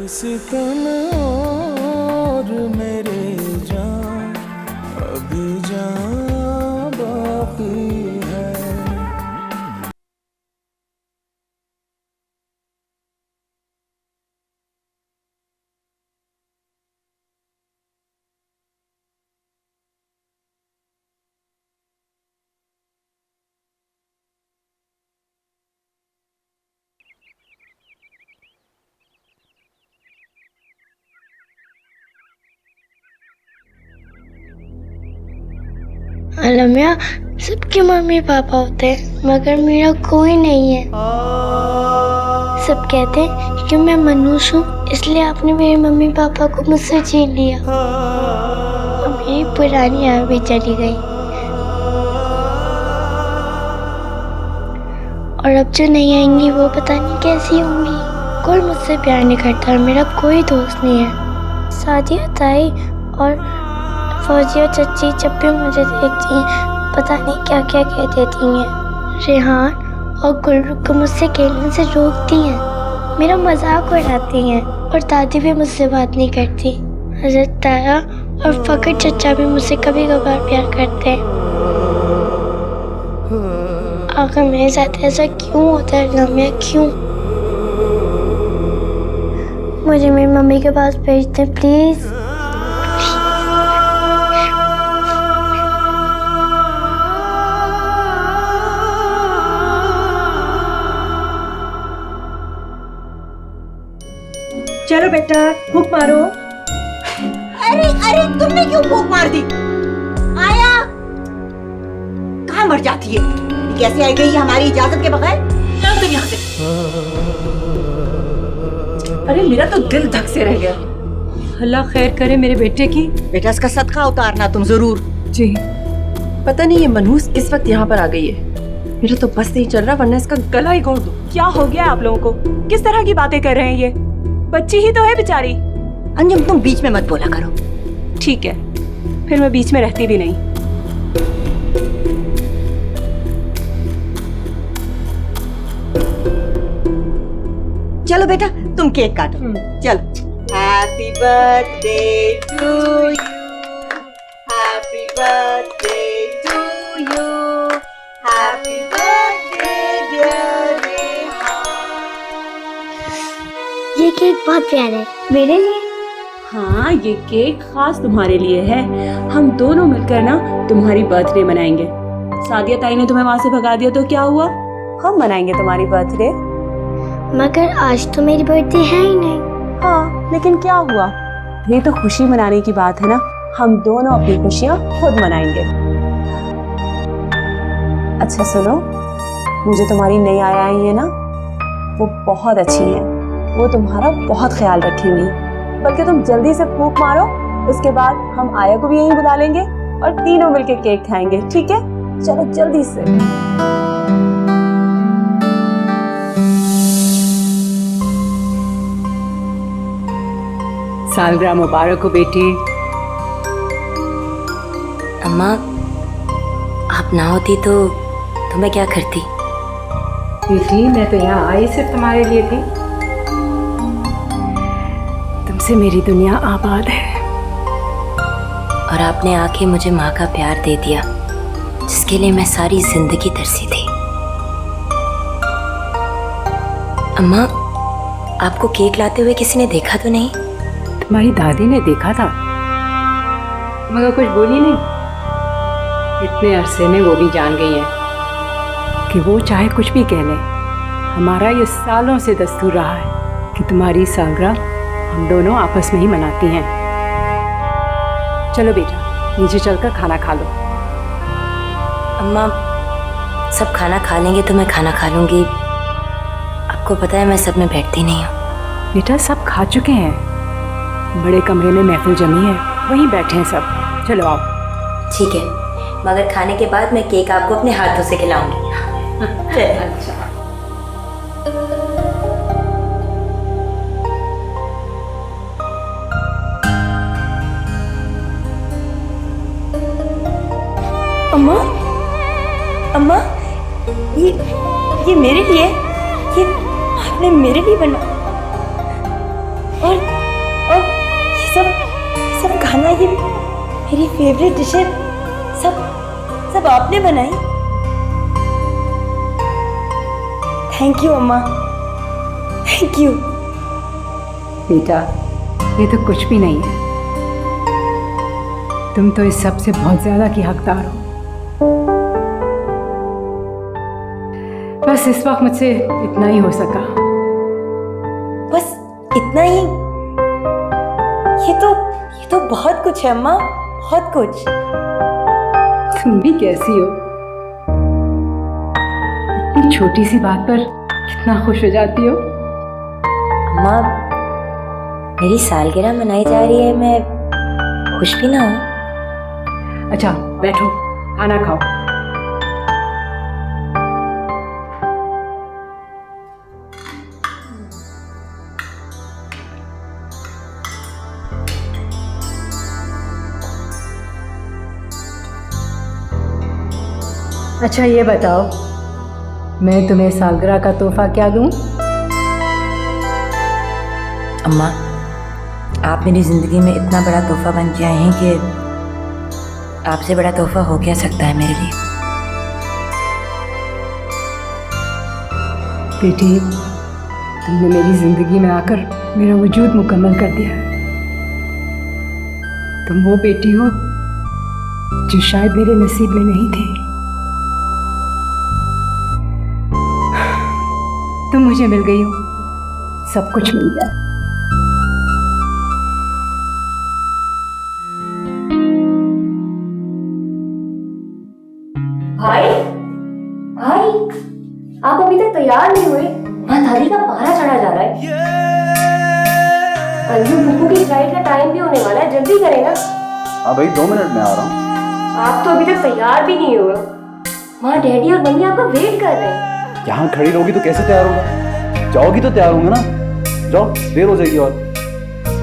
सितम और मेरे जान अभी जान बाकी है। अलमिया, सबके मम्मी पापा होते हैं मगर मेरा कोई नहीं है। सब कहते हैं कि मैं मनुष्य हूँ, इसलिए आपने मेरे मम्मी पापा को मुझसे छीन लिया और मेरी पुरानी याद भी चली गई। और अब जो नहीं आएंगी वो पता नहीं कैसी होंगी। कोई मुझसे प्यार नहीं करता और मेरा कोई दोस्त नहीं है। सादिया ताई और फौजिया चच्ची जब भी मुझे देखती हैं पता नहीं क्या क्या कह देती हैं। रेहान और गुलरू को मुझसे खेलने से रोकती हैं, मेरा मजाक उड़ाती हैं और दादी भी मुझसे बात नहीं करती। हजरत ताया और फकर चचा भी मुझसे कभी कभार प्यार करते हैं। आखिर मेरे साथ ऐसा क्यों होता है लम्या, क्यों? मुझे मेरी मम्मी के पास भेज दें प्लीज। चलो बेटा फूंक मारो। अरे अरे तुमने क्यों फूंक मार दी? आया कहाँ मर जाती है? ये कैसे आई गई है हमारी इजाजत के बगैर? चल तुम यहाँ से। अरे मेरा तो दिल धक से रह गया। अल्लाह खैर करे मेरे बेटे की। बेटा इसका सदका उतारना तुम जरूर। जी पता नहीं ये मनहूस किस वक्त यहाँ पर आ गई है। मेरा तो बस नहीं चल रहा वरना इसका गला ही घोट दूं। क्या हो गया आप लोगों को? किस तरह की बातें कर रहे हैं? ये बच्ची ही तो है बेचारी। अंजुम तुम बीच में मत बोला करो। ठीक है फिर मैं बीच में रहती भी नहीं। चलो बेटा तुम केक काटो। चलो। Happy birthday to you, happy birthday to you, happy birthday dear Rehan. ये केक बहुत प्यारा है मेरे लिए। हाँ ये केक खास तुम्हारे लिए है। हम दोनों मिलकर ना तुम्हारी बर्थडे मनाएंगे। सादिया ताई ने तुम्हें वहाँ से भगा दिया तो क्या हुआ? हम मनाएंगे तुम्हारी बर्थडे। मगर आज तो मेरी बर्थडे है ही नहीं। हाँ लेकिन क्या हुआ? ये तो खुशी मनाने की बात है ना। हम दोनों अपनी खुशियाँ खुद मनाएंगे। अच्छा सुनो, मुझे तुम्हारी नई आया आई है ना, वो बहुत अच्छी है। वो तुम्हारा बहुत ख्याल रखेंगी। बल्कि तुम जल्दी से फूंक मारो, उसके बाद हम आया को भी यहीं बुला लेंगे और तीनों मिलके केक खाएंगे। ठीक है चलो जल्दी से। सालगिरह मुबारक हो बेटी। अम्मा आप ना होती तो मैं क्या करती? बेटी मैं तो यहाँ आई सिर्फ तुम्हारे लिए थी। तुमसे मेरी दुनिया आबाद है। और आपने आके मुझे माँ का प्यार दे दिया जिसके लिए मैं सारी जिंदगी तरसी थी। अम्मा आपको केक लाते हुए किसी ने देखा तो नहीं? तुम्हारी दादी ने देखा था मगर कुछ बोली नहीं। इतने अरसे में वो भी जान गई है कि वो चाहे कुछ भी कह ले, हमारा ये सालों से दस्तूर रहा है कि तुम्हारी सालगिरह हम दोनों आपस में ही मनाती हैं। चलो बेटा नीचे चलकर खाना खा लो। अम्मा सब खाना खा लेंगे तो मैं खाना खा लूँगी। आपको पता है मैं सब में बैठती नहीं हूँ। बेटा सब खा चुके हैं, बड़े कमरे में महफिल जमी है, वहीं बैठे हैं सब। चलो आओ। ठीक है मगर खाने के बाद मैं केक आपको अपने हाथों से खिलाऊंगी। अच्छा अम्मा अम्मा ये मेरे लिए, ये आपने मेरे लिए बना। और ये सब खाना, ये मेरी फेवरेट डिश है, सब आपने बनाई? थैंक यू अम्मा, थैंक यू। बेटा, ये तो कुछ भी नहीं है। तुम तो इस सब से बहुत ज्यादा की हकदार हो। बस इस वक्त मुझसे इतना ही हो सका। बस इतना ही? ये तो बहुत कुछ है अम्मा, बहुत कुछ। तुम भी कैसी हो, इतनी छोटी सी बात पर कितना खुश हो जाती हो। अम्मा, मेरी सालगिरह मनाई जा रही है, मैं खुश भी ना हूँ? अच्छा बैठो, खाना खाओ। अच्छा ये बताओ, मैं तुम्हें सालगिरह का तोहफा क्या दूं? अम्मा, आप मेरी जिंदगी में इतना बड़ा तोहफा बन के आए हैं कि आपसे बड़ा तोहफा हो क्या सकता है मेरे लिए। बेटी, तुमने मेरी जिंदगी में आकर मेरा वजूद मुकम्मल कर दिया है। तुम वो बेटी हो जो शायद मेरे नसीब में नहीं थी। तुम मुझे मिल गई हो, सब कुछ मिल गया। भाई, भाई, आप अभी तक तैयार नहीं हुए। वहाँ दादी का पारा चढ़ा जा रहा है। अंजू बुब्बू की फ्लाइट का टाइम भी होने वाला है, जल्दी करें ना। हाँ भाई, 2 मिनट में आ रहा हूँ। आप तो अभी तक तैयार भी नहीं हुए। वहाँ डैडी और मम्मी आपका वेट कर रहे हैं। यहाँ खड़ी रहोगी तो कैसे तैयार होगा? जाओगी तो तैयार होंगे ना। जाओ, देर हो जाएगी। और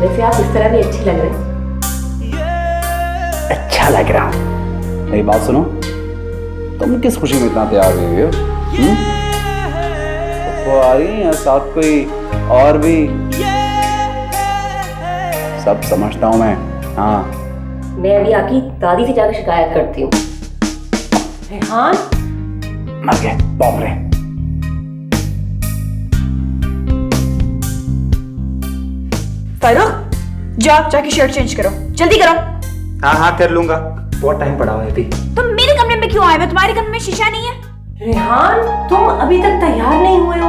वैसे आप इस तरह भी अच्छे लग रहे हैं। अच्छा लग रहा हूँ। मेरी बात सुनो, तुम किस खुशी में इतना तैयार हुए हो? वो आ रही है साथ कोई और भी? सब समझता हूँ मैं। हाँ, मैं अभी आपकी दादी से जाकर शिकायत करती हूँ। रेहान, मर गए, बाप रे। फारूक, जाके शर्ट चेंज करो, जल्दी करो। हाँ कर लूंगा, बहुत टाइम पड़ा हुआ है अभी। तुम मेरे कमरे में क्यों आए हो? तुम्हारे कमरे में शीशा नहीं है? रेहान, तुम अभी तक तैयार नहीं हुए हो।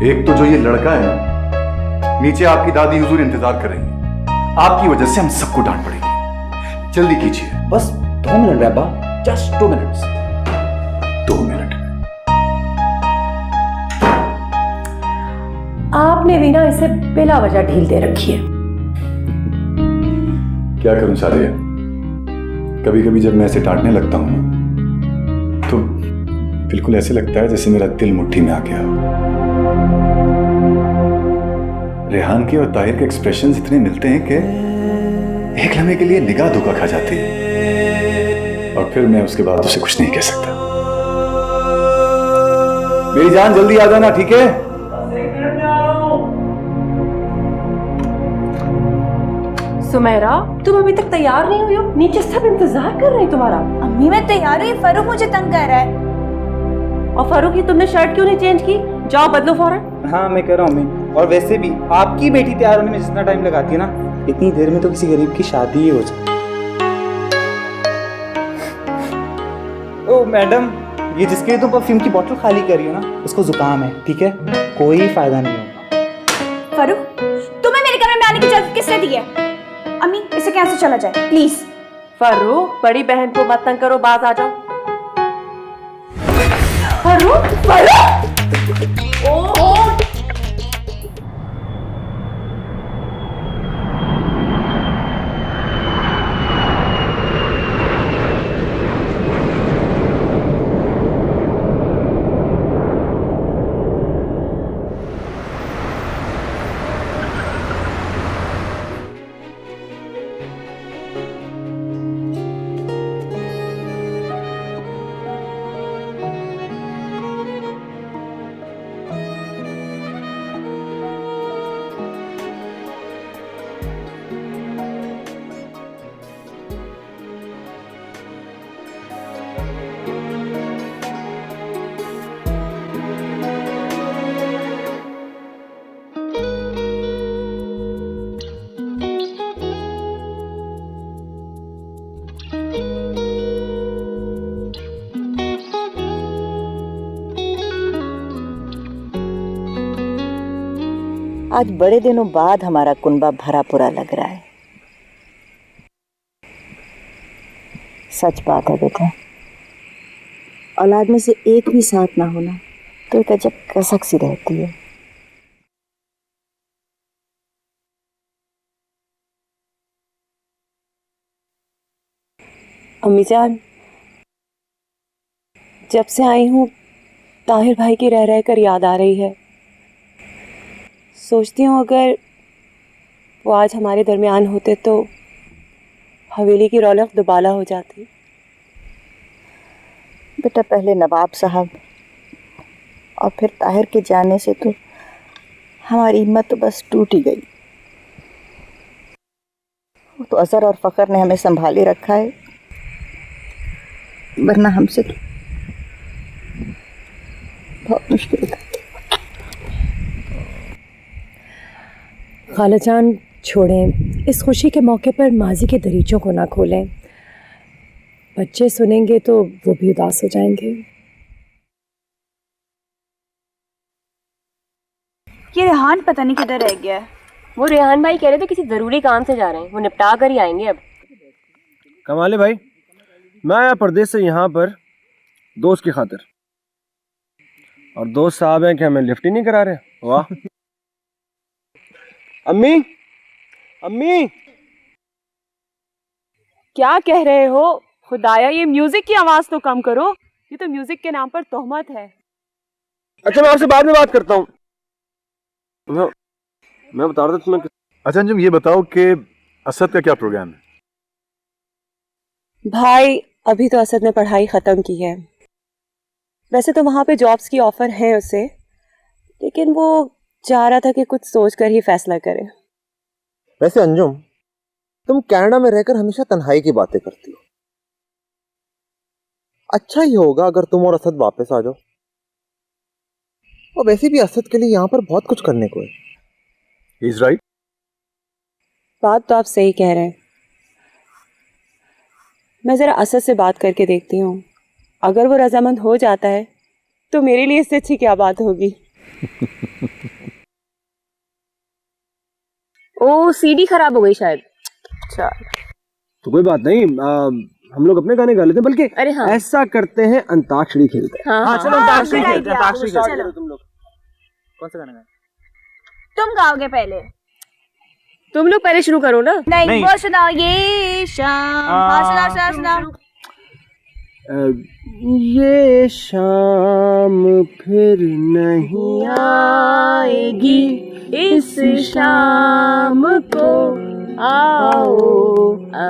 एक तो जो ये लड़का है, नीचे आपकी दादी हुजूर इंतजार कर रही है। आपकी वजह से हम सबको डांट पड़ेगी। जल्दी कीजिए। बस 2 मिनट रहबा, जस्ट 2 मिनट्स। 2 मिनट। आपने भी ना इसे बिला वजह ढील दे रखी है। क्या करूं सादिया, कभी कभी जब मैं ऐसे डांटने लगता हूं तो बिल्कुल ऐसे लगता है जैसे मेरा दिल मुट्ठी में आ गया। रेहान के और ताहिर के एक्सप्रेशंस इतने मिलते हैं कि एक लम्हे के लिए निगाह धोखा खा जाती है, और फिर मैं उसके बाद उसे कुछ नहीं कह सकता। मेरी जान, जल्दी आ जाना, ठीक है? सुमेरा, तुम अभी तक तैयार नहीं हुई हो? नीचे सब इंतजार कर रहे हैं तुम्हारा। अम्मी मैं तैयार हुई, फारूक मुझे तंग कर रहा है। और फारूक, ये तुमने शर्ट क्यों नहीं चेंज की? जाओ बदलो फौरन। हाँ मैं कह रहा हूँ अम्मी, और वैसे भी आपकी बेटी तैयार होने में जितना टाइम लगाती है ना, इतनी देर में तो किसी गरीब की शादी ही हो जाए। ओ मैडम, ये जिसके लिए तुम परफ्यूम की बोतल खाली कर रही हो ना, उसको जुकाम है, ठीक है? कोई फायदा नहीं होगा। फारूक, तुम्हें मेरे कमरे में आने की इजाजत किसने दी है? अम्मी, इसे कैसे चला जाए प्लीज? फारूक, बड़ी बहन को मत तंग करो, बात आ जाओ। फारूक, फारूक! आज बड़े दिनों बाद हमारा कुनबा भरा पूरा लग रहा है। सच बात है बेटा, औलाद में से एक भी साथ ना होना तो एक अजब कसक सी रहती है। अम्मी जान, जब से आई हूँ ताहिर भाई की रह रह कर याद आ रही है। सोचती हूँ अगर वो आज हमारे दरमियान होते तो हवेली की रौनक दुबाला हो जाती। बेटा पहले नवाब साहब और फिर ताहिर के जाने से तो हमारी हिम्मत तो बस टूट ही गई। वो तो अजहर और फ़खर ने हमें संभाले रखा है, वरना हमसे तो बहुत मुश्किल था। खालाजान छोड़ें, इस खुशी के मौके पर माजी के दरीचों को ना खोलें। बच्चे सुनेंगे तो वो भी उदास हो जाएंगे। ये रेहान पता नहीं किधर रह गया है। वो रेहान भाई कह रहे थे किसी जरूरी काम से जा रहे हैं, वो निपटा कर ही आएंगे अब। कमाल है भाई, मैं आया परदेश से यहाँ पर दोस्त की खातिर, और दोस्त साहब हैं कि हमें लिफ्ट ही नहीं करा रहे। वाह। अम्मी, अम्मी, क्या कह रहे हो? खुदाया, ये म्यूजिक की आवाज तो कम करो, ये तो म्यूजिक के नाम पर तोहमत है। अच्छा मैं आपसे बाद में बात करता हूँ। मैं बता रहा था तुम्हें। अच्छा अंजुम, ये बताओ कि असद का क्या प्रोग्राम है? भाई अभी तो असद ने पढ़ाई खत्म की है। वैसे तो वहां पे जॉब्स की ऑफर है उसे, लेकिन वो चाह रहा था कि कुछ सोच कर ही फैसला करे। वैसे अंजुम, तुम कनाडा में रहकर हमेशा तन्हाई की बातें करती हो। अच्छा ही होगा अगर तुम और असद वापस आ जाओ। और वैसे भी असद के लिए यहाँ पर बहुत कुछ करने को है। He's right. बात तो आप सही कह रहे हैं। मैं जरा असद से बात करके देखती हूँ, अगर वो रजामंद हो जाता है तो मेरे लिए इससे अच्छी क्या बात होगी। ओ सीडी खराब हो गई शायद। अच्छा तो कोई बात नहीं, हम लोग अपने गाने गा लेते हैं, बल्कि अरे हाँ, ऐसा करते हैं अंताक्षरी खेलते हैं। हाँ, चलो अंताक्षरी खेलते हैं। अंताक्षरी चलो। खेलते हैं तुम लोग। कौन सा गाना गाएं? तुम गाओगे पहले? तुम लोग पहले शुरू करो ना। नहीं, वो सुनाओ। ये शाम। हाँ सुनाओ सुनाओ। ये शाम फिर नहीं आएगी, इस शाम को आओ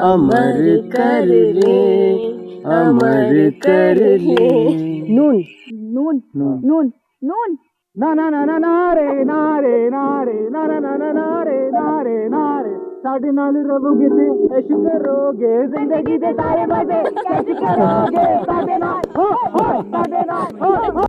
अमर कर ले, अमर कर ले। नून नून नून नून। ना ना ना ना नारे नारे नारे ना ना ना ना नारे नारे नारे साडे नाल रहोगे ते ऐश करोगे, जिंदगी दे सारे मजे कैसे करोगे साडे नाल हो साडे नाल हो।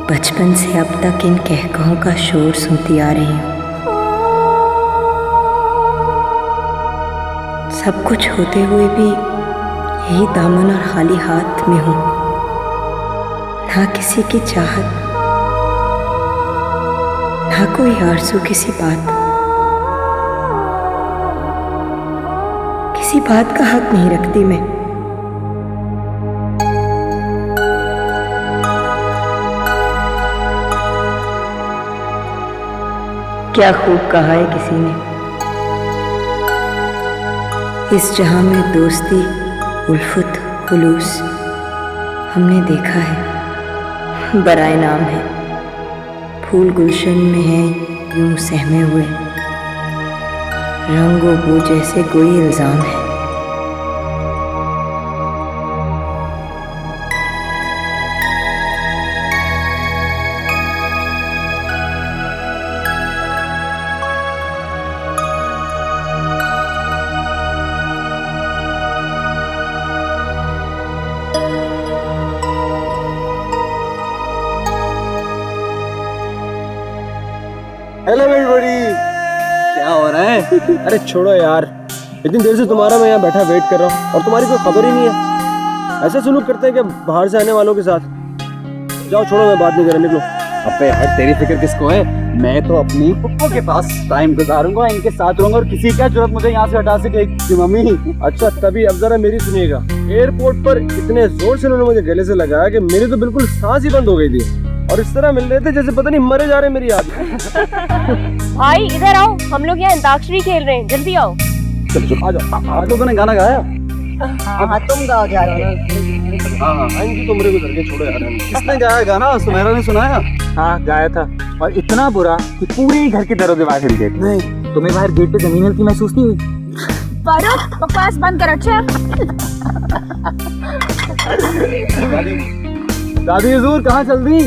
बचपन से अब तक इन कहकहों का शोर सुनती आ रही हूँ। सब कुछ होते हुए भी यही दामन और खाली हाथ में हूँ। ना किसी की चाहत, ना कोई आरज़ू किसी बात। किसी बात का हक नहीं रखती मैं। क्या खूब कहा है किसी ने, इस जहां में दोस्ती उल्फत खुलूस हमने देखा है, बराए नाम है। फूल गुलशन में है यूं सहमे हुए, रंगो बू जैसे कोई इल्जाम है। अरे छोड़ो यार, इतनी देर से तुम्हारा मैं यहाँ बैठा वेट कर रहा हूँ और तुम्हारी कोई खबर ही नहीं है। ऐसा सुलूक करते हैं क्या बाहर से आने वालों के साथ? जाओ छोड़ो, मैं बात नहीं कर रहा, निकलो। अबे यार तेरी फिक्र किसको है? मैं तो अपनी पप्पो के पास टाइम गुजारूंगा, इनके साथ रहूंगा और किसी का जरूरत मुझे यहाँ से हटा सके कि मम्मी। अच्छा तभी अब जरा मेरी सुनिएगा। एयरपोर्ट पर इतने जोर से उन्होंने मुझे गले से लगाया कि मेरी तो बिल्कुल सांस ही बंद हो गई थी और इस तरह मिल रहे थे जैसे पता नहीं मरे जा रहे मेरी याद। भाई इधर आओ, हम लोग यहाँ अंताक्षरी खेल रहे हैं, जल्दी आओ। चलो आ जाओ। आप लोगों ने गाना गाया? हाँ तुम गाओ जा रहे हो। हाँ इनकी तुमरे गुजर के छोड़ो यार। किसने गाया गाना? सुमेरा ने सुनाया? हाँ गाया था, और इतना बुरा कि पूरे घर के दरवाजे बाहर हिल गए। नहीं तुम्हें बाहर गेट पे जमीन हिलती महसूस नहीं हुई? फारूक बकवास बंद कर। अच्छा दादी हजूर कहाँ चल दी?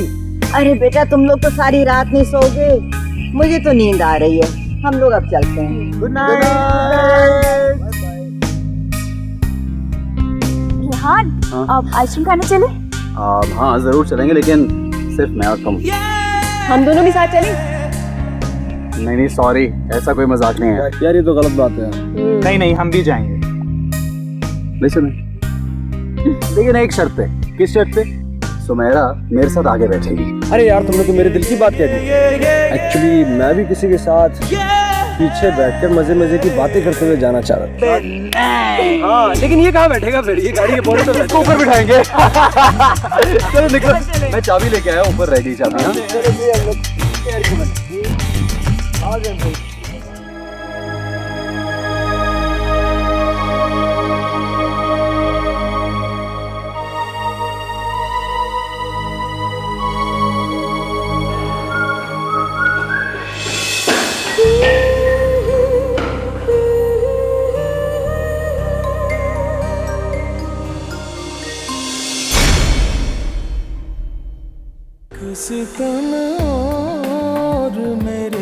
अरे बेटा तुम लोग तो सारी रात नहीं सोओगे, मुझे तो नींद आ रही है, हम लोग अब चलते हैं। Good night. रेहान अब आइसक्रीम खाने चले? हाँ जरूर चलेंगे, लेकिन सिर्फ मैं और तुम। हम दोनों भी साथ चलें? नहीं नहीं सॉरी, ऐसा कोई मजाक नहीं है यार, ये तो गलत बात है। नहीं नहीं हम भी जाएंगे। लिसन, लेकिन एक शर्त पे। किस शर्त पे? सुमेरा मेरे साथ आगे बैठेगी। अरे यार तुमने तो मेरे दिल की बात कह दी। एक्चुअली मैं भी किसी के साथ पीछे बैठकर मजे मजे की बातें करते हुए जाना चाह रहा था। हाँ लेकिन ये कहाँ बैठेगा फिर? ये गाड़ी के बोर्ड पे इसको ऊपर बिठाएंगे। चलो निकलो, मैं चाबी लेके आया, ऊपर रह गई चाबी। हाँ किसी तन और मेरे